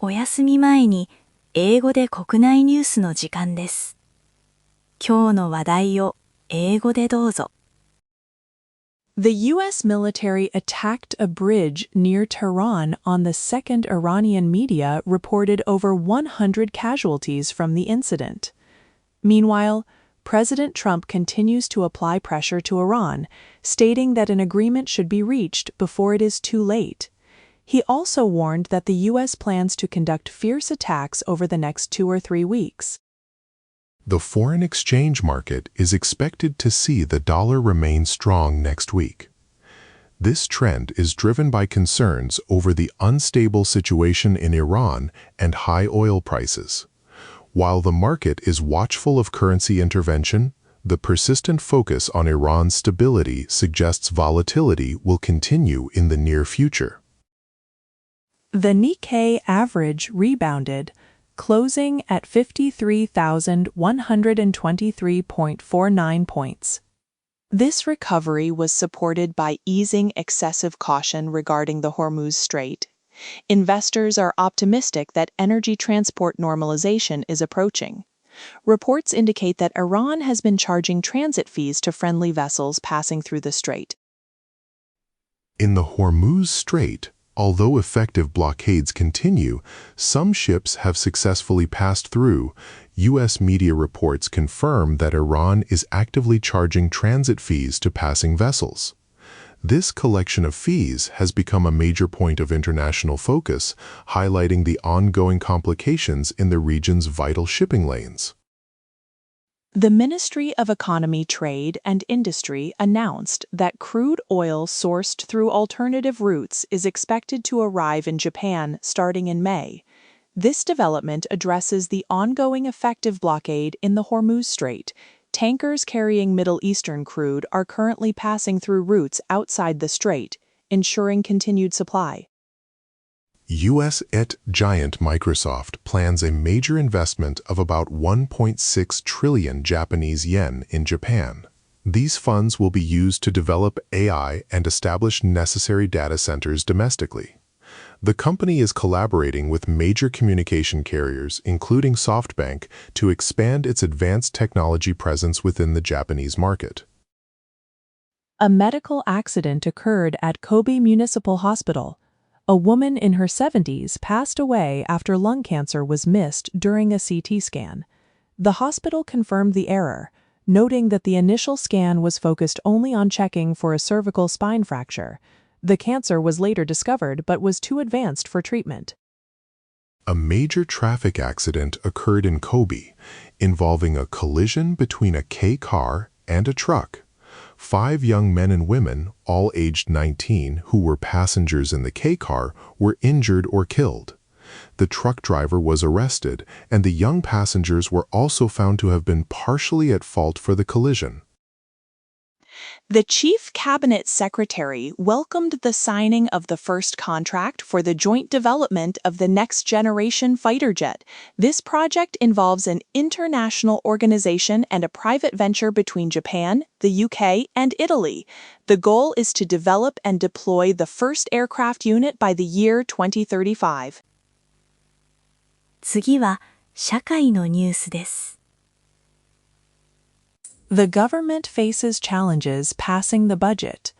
お休み前に英語で国内ニュースの時間です。今日の話題を英語でどうぞ。The U.S. military attacked a bridge near Tehran on the second Iranian media reported over 100 casualties from the incident. Meanwhile, President Trump continues to apply pressure to Iran, stating that an agreement should be reached before it is too late. He also warned that the U.S. plans to conduct fierce attacks over the next 2 or 3 weeks. The foreign exchange market is expected to see the dollar remain strong next week. This trend is driven by concerns over the unstable situation in Iran and high oil prices. While the market is watchful of currency intervention, the persistent focus on Iran's stability suggests volatility will continue in the near future. The Nikkei average rebounded, closing at 53,123.49 points. This recovery was supported by easing excessive caution regarding the Hormuz Strait. Investors are optimistic that energy transport normalization is approaching. Reports indicate that Iran has been charging transit fees to friendly vessels passing through the strait. In the Hormuz Strait, although effective blockades continue, some ships have successfully passed through. U.S. media reports confirm that Iran is actively charging transit fees to passing vessels. This collection of fees has become a major point of international focus, highlighting the ongoing complications in the region's vital shipping lanes. The Ministry of Economy, Trade, and Industry announced that crude oil sourced through alternative routes is expected to arrive in Japan starting in May. This development addresses the ongoing effective blockade in the Hormuz Strait. Tankers carrying Middle Eastern crude are currently passing through routes outside the strait, ensuring continued supply. U.S. IT giant Microsoft plans a major investment of about 1.6 trillion Japanese yen in Japan. These funds will be used to develop AI and establish necessary data centers domestically. The company is collaborating with major communication carriers, including SoftBank, to expand its advanced technology presence within the Japanese market. A medical accident occurred at Kobe Municipal Hospital. A woman in her 70s passed away after lung cancer was missed during a CT scan. The hospital confirmed the error, noting that the initial scan was focused only on checking for a cervical spine fracture. The cancer was later discovered but was too advanced for treatment. A major traffic accident occurred in Kobe, involving a collision between a K car and a truck. 5 young men and women, all aged 19, who were passengers in the K car, were injured or killed. The truck driver was arrested, and the young passengers were also found to have been partially at fault for the collision. The Chief Cabinet Secretary welcomed the signing of the first contract for the joint development of the next-generation fighter jet. This project involves an international organization and a private venture between Japan, the UK, and Italy. The goal is to develop and deploy the first aircraft unit by the year 2035. 次は社会のニュースです。The government faces challenges passing the budget.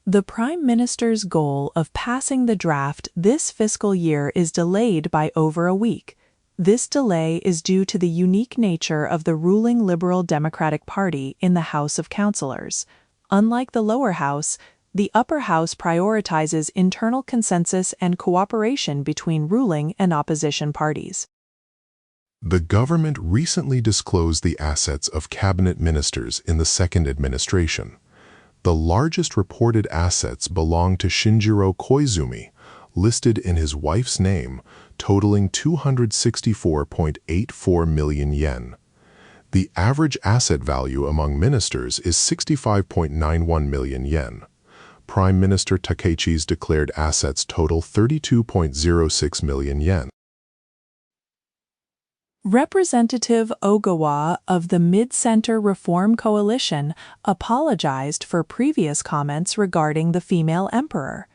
The Prime Minister's goal of passing the draft this fiscal year is delayed by over a week. This delay is due to the unique nature of the ruling Liberal Democratic Party in the House of Councillors. Unlike the lower house, the upper house prioritizes internal consensus and cooperation between ruling and opposition parties. The government recently disclosed the assets of cabinet ministers in the second administration. The largest reported assets belong to Shinjiro Koizumi, listed in his wife's name, totaling 264.84 million yen. The average asset value among ministers is 65.91 million yen. Prime Minister Takeichi's declared assets total 32.06 million yen. Representative Ogawa of the Mid-Center Reform Coalition apologized for previous comments regarding the female emperor.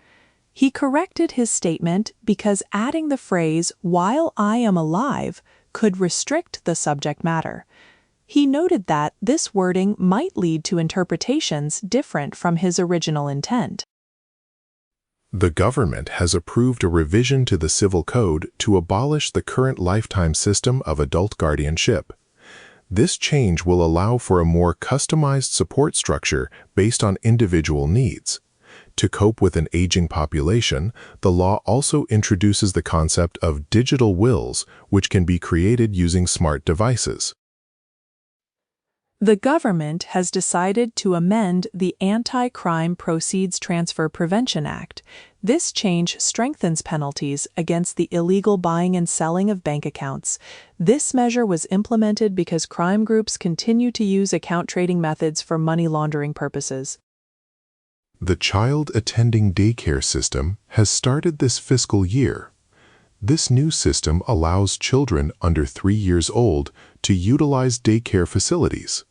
He corrected his statement because adding the phrase, "while I am alive," could restrict the subject matter. He noted that this wording might lead to interpretations different from his original intent. The government has approved a revision to the Civil Code to abolish the current lifetime system of adult guardianship. This change will allow for a more customized support structure based on individual needs. To cope with an aging population, the law also introduces the concept of digital wills, which can be created using smart devices. The government has decided to amend the Anti-Crime Proceeds Transfer Prevention Act. This change strengthens penalties against the illegal buying and selling of bank accounts. This measure was implemented because crime groups continue to use account trading methods for money laundering purposes. The child attending daycare system has started this fiscal year. This new system allows children under 3 years old to utilize daycare facilities.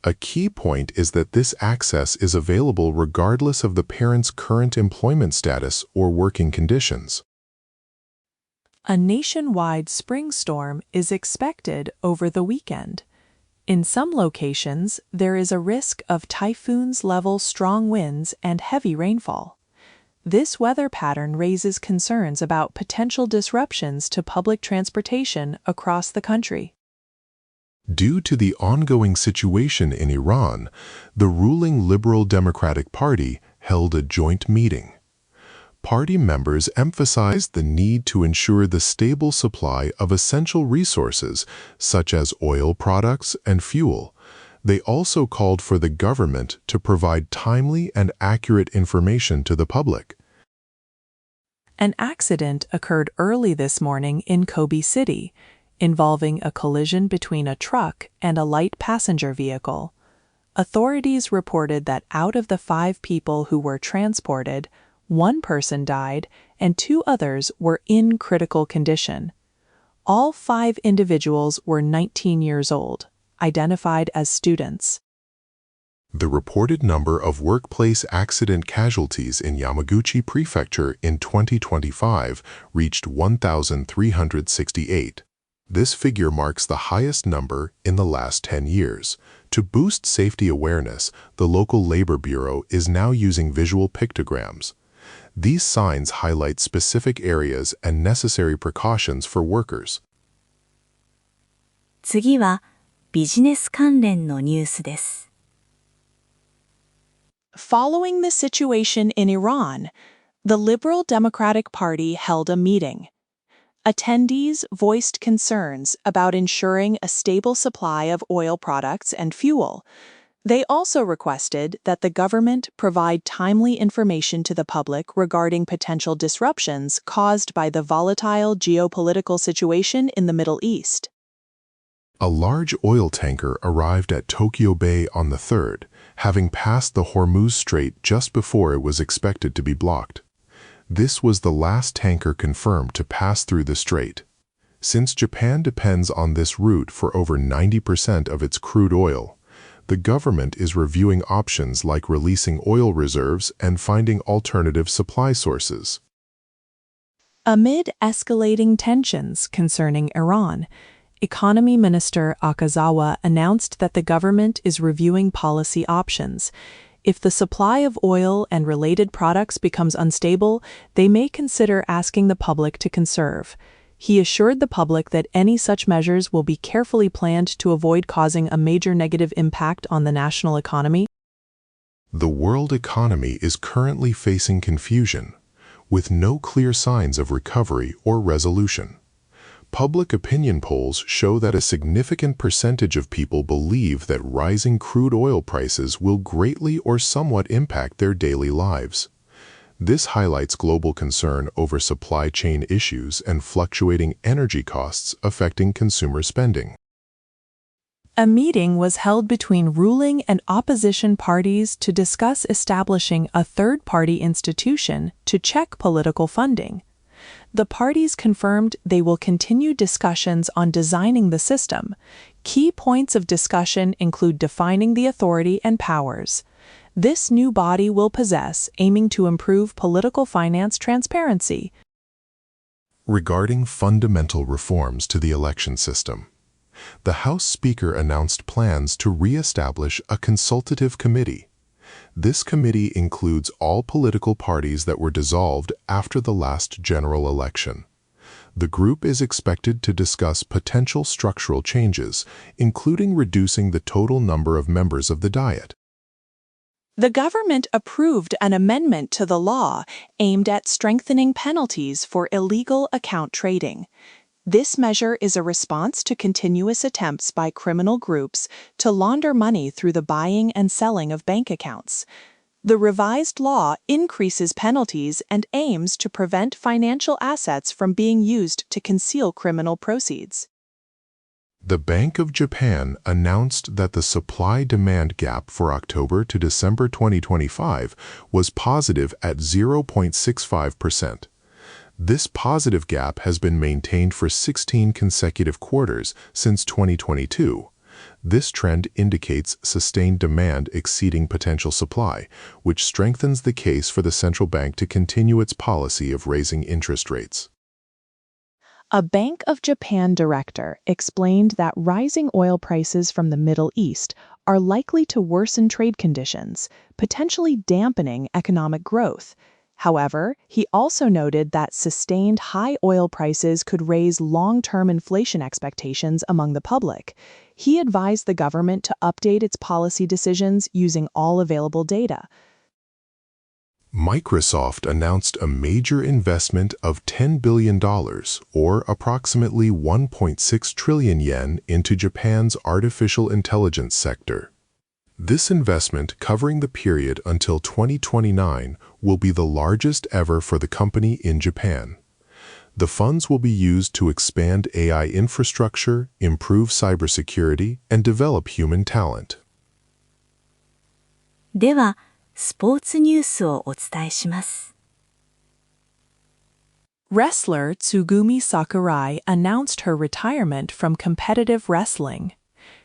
A key point is that this access is available regardless of the parent's current employment status or working conditions. A nationwide spring storm is expected over the weekend. In some locations, there is a risk of typhoons-level strong winds and heavy rainfall. This weather pattern raises concerns about potential disruptions to public transportation across the country. Due to the ongoing situation in Iran, the ruling Liberal Democratic Party held a joint meeting. Party members emphasized the need to ensure the stable supply of essential resources such as oil products and fuel. They also called for the government to provide timely and accurate information to the public. An accident occurred early this morning in Kobe City, involving a collision between a truck and a light passenger vehicle. Authorities reported that out of the 5 people who were transported, 1 person died and 2 others were in critical condition. All 5 individuals were 19 years old, identified as students. The reported number of workplace accident casualties in Yamaguchi Prefecture in 2025 reached 1,368. This figure marks the highest number in the last 10 years. To boost safety awareness, the local labor bureau is now using visual pictograms. These signs highlight specific areas and necessary precautions for workers. 次はビジネス関連のニュースです。Following the situation in Iran, the Liberal Democratic Party held a meeting. Attendees voiced concerns about ensuring a stable supply of oil products and fuel. They also requested that the government provide timely information to the public regarding potential disruptions caused by the volatile geopolitical situation in the Middle East. A large oil tanker arrived at Tokyo Bay on the 3rd, having passed the Hormuz Strait just before it was expected to be blocked. This was the last tanker confirmed to pass through the strait. Since Japan depends on this route for over 90% of its crude oil, the government is reviewing options like releasing oil reserves and finding alternative supply sources. Amid escalating tensions concerning Iran, Economy Minister Akazawa announced that the government is reviewing policy options. If the supply of oil and related products becomes unstable, they may consider asking the public to conserve. He assured the public that any such measures will be carefully planned to avoid causing a major negative impact on the national economy. The world economy is currently facing confusion, with no clear signs of recovery or resolution. Public opinion polls show that a significant percentage of people believe that rising crude oil prices will greatly or somewhat impact their daily lives. This highlights global concern over supply chain issues and fluctuating energy costs affecting consumer spending. A meeting was held between ruling and opposition parties to discuss establishing a third-party institution to check political funding. The parties confirmed they will continue discussions on designing the system. Key points of discussion include defining the authority and powers. this new body will possess, aiming to improve political finance transparency. Regarding fundamental reforms to the election system, the House Speaker announced plans to re-establish a consultative committee. This committee includes all political parties that were dissolved after the last general election. The group is expected to discuss potential structural changes, including reducing the total number of members of the Diet. The government approved an amendment to the law aimed at strengthening penalties for illegal account trading. This measure is a response to continuous attempts by criminal groups to launder money through the buying and selling of bank accounts. The revised law increases penalties and aims to prevent financial assets from being used to conceal criminal proceeds. The Bank of Japan announced that the supply-demand gap for October to December 2025 was positive at 0.65%. This positive gap has been maintained for 16 consecutive quarters since 2022. This trend indicates sustained demand exceeding potential supply, which strengthens the case for the central bank to continue its policy of raising interest rates. A Bank of Japan director explained that rising oil prices from the Middle East are likely to worsen trade conditions, potentially dampening economic growth. However, he also noted that sustained high oil prices could raise long-term inflation expectations among the public. He advised the government to update its policy decisions using all available data. Microsoft announced a major investment of $10 billion, or approximately 1.6 trillion yen, into Japan's artificial intelligence sector. This investment, covering the period until 2029, will be the largest ever for the company in Japan. The funds will be used to expand AI infrastructure, improve cybersecurity, and develop human talent. では、スポーツニュースをお伝えします。Wrestler Tsugumi Sakurai announced her retirement from competitive wrestling.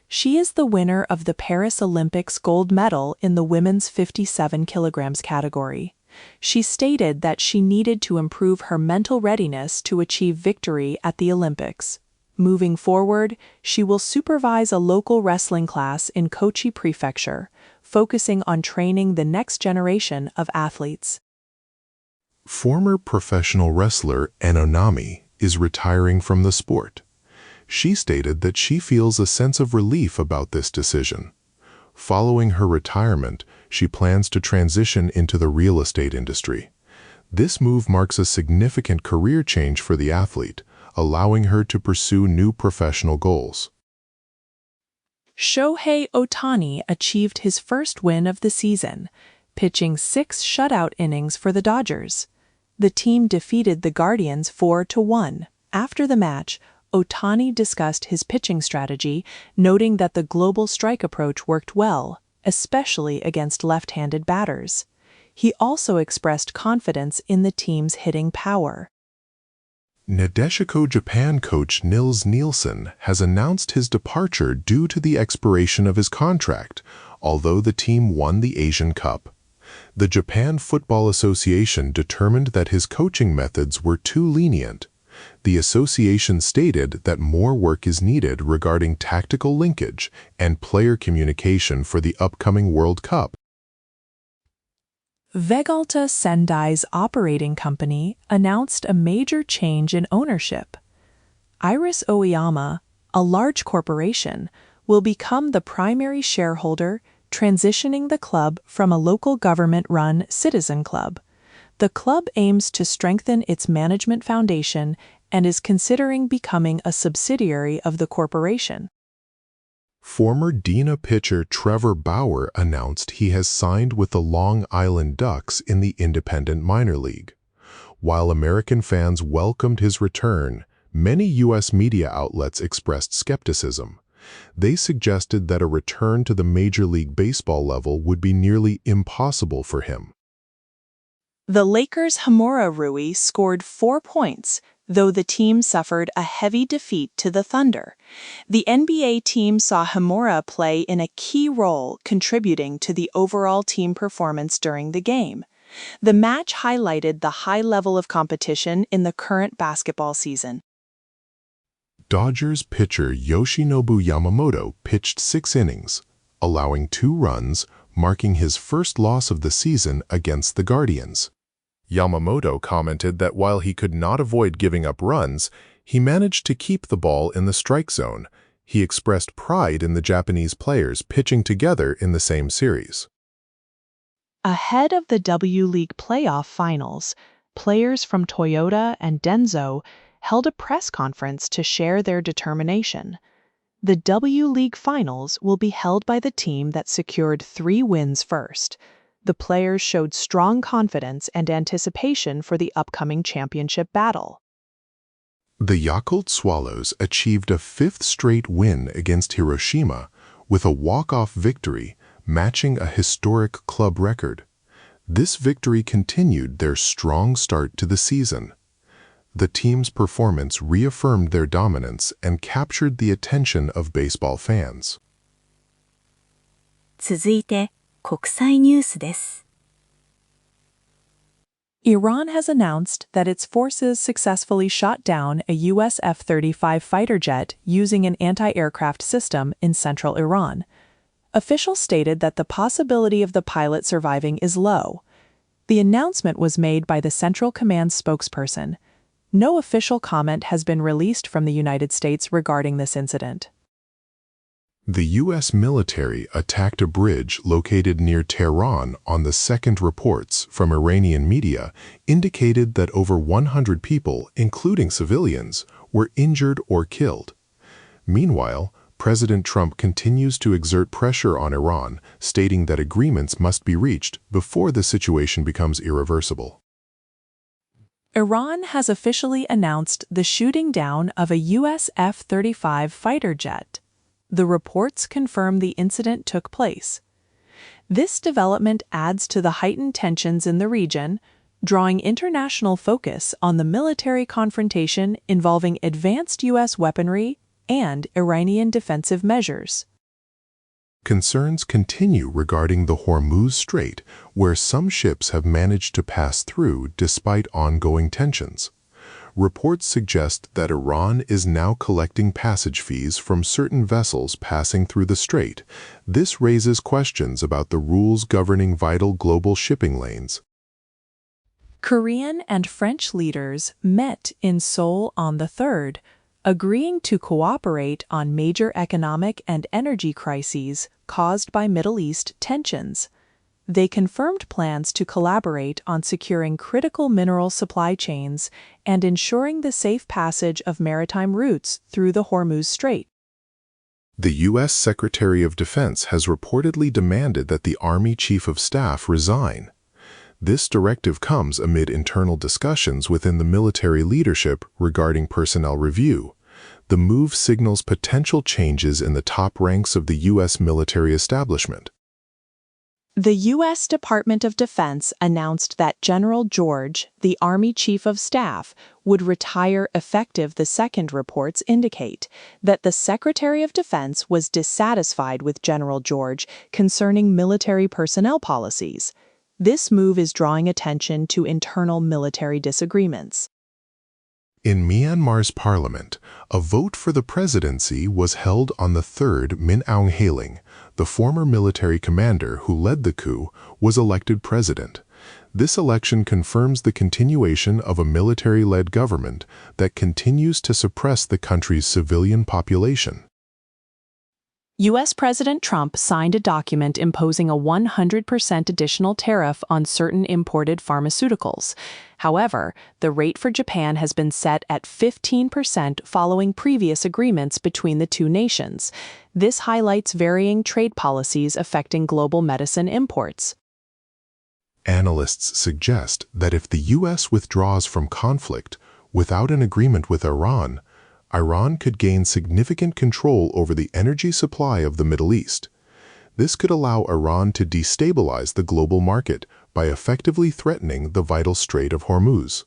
She is the winner of the Paris Olympics gold medal in the women's 57 kilograms category. She stated that she needed to improve her mental readiness to achieve victory at the Olympics. Moving forward, she will supervise a local wrestling class in Kochi Prefecture, focusing on training the next generation of athletes. Former professional wrestler Enonami is retiring from the sport. She stated that she feels a sense of relief about this decision. Following her retirement, she plans to transition into the real estate industry. This move marks a significant career change for the athlete, allowing her to pursue new professional goals. Shohei Ohtani achieved his first win of the season, pitching 6 shutout innings for the Dodgers. The team defeated the Guardians 4-1. After the match, Ohtani discussed his pitching strategy, noting that the global strike approach worked well, especially against left-handed batters. He also expressed confidence in the team's hitting power. Nadeshiko Japan coach Nils Nielsen has announced his departure due to the expiration of his contract, although the team won the Asian Cup. The Japan Football Association determined that his coaching methods were too lenient. The association stated that more work is needed regarding tactical linkage and player communication for the upcoming World Cup. Vegalta Sendai's operating company announced a major change in ownership. Iris Oyama, a large corporation, will become the primary shareholder, transitioning the club from a local government-run citizen club. The club aims to strengthen its management foundation and is considering becoming a subsidiary of the corporation. Former Dina pitcher Trevor Bauer announced he has signed with the Long Island Ducks in the Independent Minor League. While American fans welcomed his return, many U.S. media outlets expressed skepticism. They suggested that a return to the Major League Baseball level would be nearly impossible for him. The Lakers' Hamura Rui scored 4 points, though the team suffered a heavy defeat to the Thunder. The NBA team saw Himura play in a key role, contributing to the overall team performance during the game. The match highlighted the high level of competition in the current basketball season. Dodgers pitcher Yoshinobu Yamamoto pitched 6 innings, allowing 2 runs, marking his first loss of the season against the Guardians. Yamamoto commented that while he could not avoid giving up runs, he managed to keep the ball in the strike zone. He expressed pride in the Japanese players pitching together in the same series. Ahead of the W League playoff finals, players from Toyota and Denso held a press conference to share their determination. The W League finals will be held by the team that secured 3 wins first. The players showed strong confidence and anticipation for the upcoming championship battle. The Yakult Swallows achieved a 5th straight win against Hiroshima with a walk-off victory, matching a historic club record. This victory continued their strong start to the season. The team's performance reaffirmed their dominance and captured the attention of baseball fans. 続いて、国際ニュースです。Iran has announced that its forces successfully shot down a U.S. F-35 fighter jet using an anti-aircraft system in central Iran. Officials stated that the possibility of the pilot surviving is low. The announcement was made by the Central Command spokesperson. No official comment has been released from the United States regarding this incident. The U.S. military attacked a bridge located near Tehran on the 2nd. Reports from Iranian media indicated that over 100 people, including civilians, were injured or killed. Meanwhile, President Trump continues to exert pressure on Iran, stating that agreements must be reached before the situation becomes irreversible. Iran has officially announced the shooting down of a U.S. F-35 fighter jet. The reports confirm the incident took place. This development adds to the heightened tensions in the region, drawing international focus on the military confrontation involving advanced U.S. weaponry and Iranian defensive measures. Concerns continue regarding the Hormuz Strait, where some ships have managed to pass through despite ongoing tensions. Reports suggest that Iran is now collecting passage fees from certain vessels passing through the strait. This raises questions about the rules governing vital global shipping lanes. Korean and French leaders met in Seoul on the 3rd, agreeing to cooperate on major economic and energy crises caused by Middle East tensions. They confirmed plans to collaborate on securing critical mineral supply chains and ensuring the safe passage of maritime routes through the Hormuz Strait. The U.S. Secretary of Defense has reportedly demanded that the Army Chief of Staff resign. This directive comes amid internal discussions within the military leadership regarding personnel review. The move signals potential changes in the top ranks of the U.S. military establishment. The U.S. Department of Defense announced that General George, the Army Chief of Staff, would retire effective the 2nd. Reports indicate that the Secretary of Defense was dissatisfied with General George concerning military personnel policies. This move is drawing attention to internal military disagreements. In Myanmar's parliament, a vote for the presidency was held on the 3rd. Min Aung Hlaing, the former military commander who led the coup, was elected president. This election confirms the continuation of a military-led government that continues to suppress the country's civilian population. U.S. President Trump signed a document imposing a 100% additional tariff on certain imported pharmaceuticals. However, the rate for Japan has been set at 15% following previous agreements between the two nations. This highlights varying trade policies affecting global medicine imports. Analysts suggest that if the U.S. withdraws from conflict without an agreement with Iran could gain significant control over the energy supply of the Middle East. This could allow Iran to destabilize the global market by effectively threatening the vital Strait of Hormuz.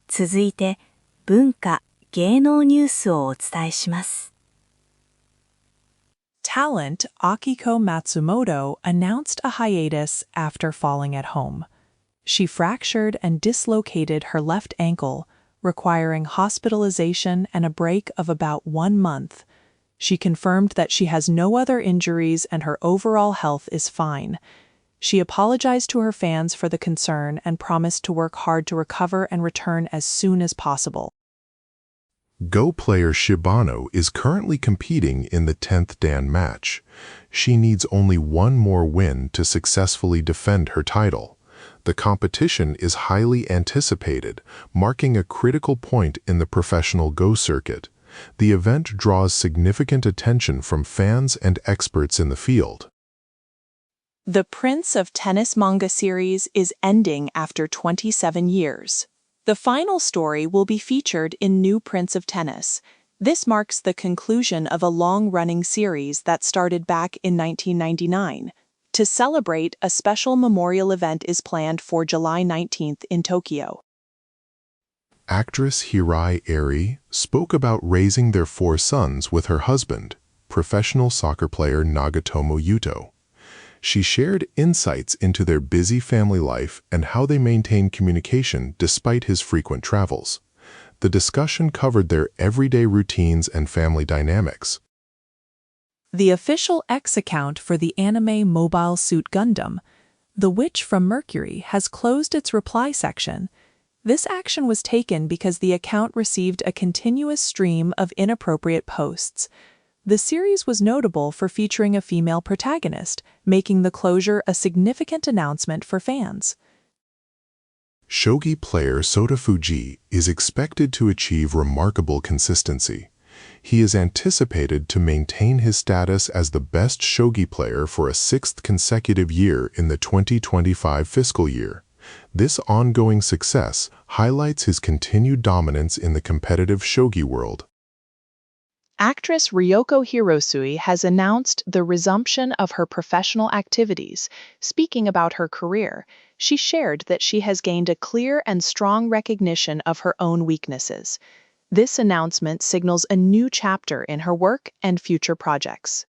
続いて、文化・芸能ニュースをお伝えします。Talent Akiko Matsumoto announced a hiatus after falling at home. She fractured and dislocated her left ankle, requiring hospitalization and a break of about 1 month. She confirmed that she has no other injuries and her overall health is fine. She apologized to her fans for the concern and promised to work hard to recover and return as soon as possible. Go player Shibano is currently competing in the 10th Dan match. She needs only one more win to successfully defend her title. The competition is highly anticipated, marking a critical point in the professional Go circuit. The event draws significant attention from fans and experts in the field. The Prince of Tennis manga series is ending after 27 years. The final story will be featured in New Prince of Tennis. This marks the conclusion of a long-running series that started back in 1999. To celebrate, a special memorial event is planned for July 19th in Tokyo. Actress Hirai Eri spoke about raising their 4 sons with her husband, professional soccer player Nagatomo Yuto. She shared insights into their busy family life and how they maintain communication despite his frequent travels. The discussion covered their everyday routines and family dynamics. The official X account for the anime Mobile Suit Gundam, The Witch from Mercury, has closed its reply section. This action was taken because the account received a continuous stream of inappropriate posts. The series was notable for featuring a female protagonist, making the closure a significant announcement for fans. Shogi player Sota Fuji is expected to achieve remarkable consistency. He is anticipated to maintain his status as the best shogi player for a 6th consecutive year in the 2025 fiscal year. This ongoing success highlights his continued dominance in the competitive shogi world. Actress Ryoko Hirosui has announced the resumption of her professional activities. Speaking about her career, she shared that she has gained a clear and strong recognition of her own weaknesses. This announcement signals a new chapter in her work and future projects.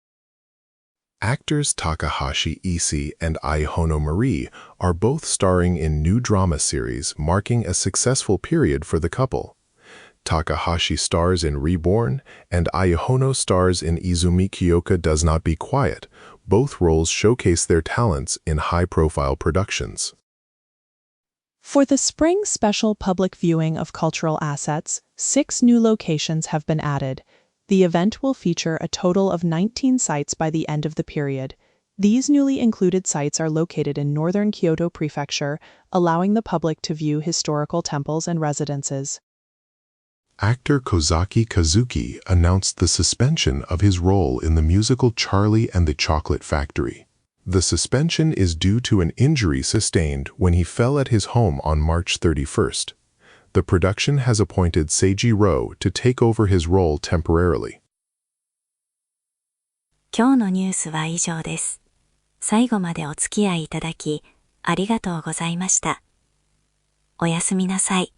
Actors Takahashi Issei and Ai Honomari are both starring in new drama series, marking a successful period for the couple. Takahashi stars in Reborn, and Ai Hono stars in Izumi Kyoka Does Not Be Quiet. Both roles showcase their talents in high-profile productions. For the spring special public viewing of cultural assets, 6 new locations have been added. The event will feature a total of 19 sites by the end of the period. These newly included sites are located in northern Kyoto Prefecture, allowing the public to view historical temples and residences. Actor Kozaki Kazuki announced the suspension of his role in the musical Charlie and the Chocolate Factory. The suspension is due to an injury sustained when he fell at his home on March 31st. The production has appointed Seiji Ro to take over his role temporarily. 今日のニュースは以上です。最後までお付き合いいただき、ありがとうございました。おやすみなさい。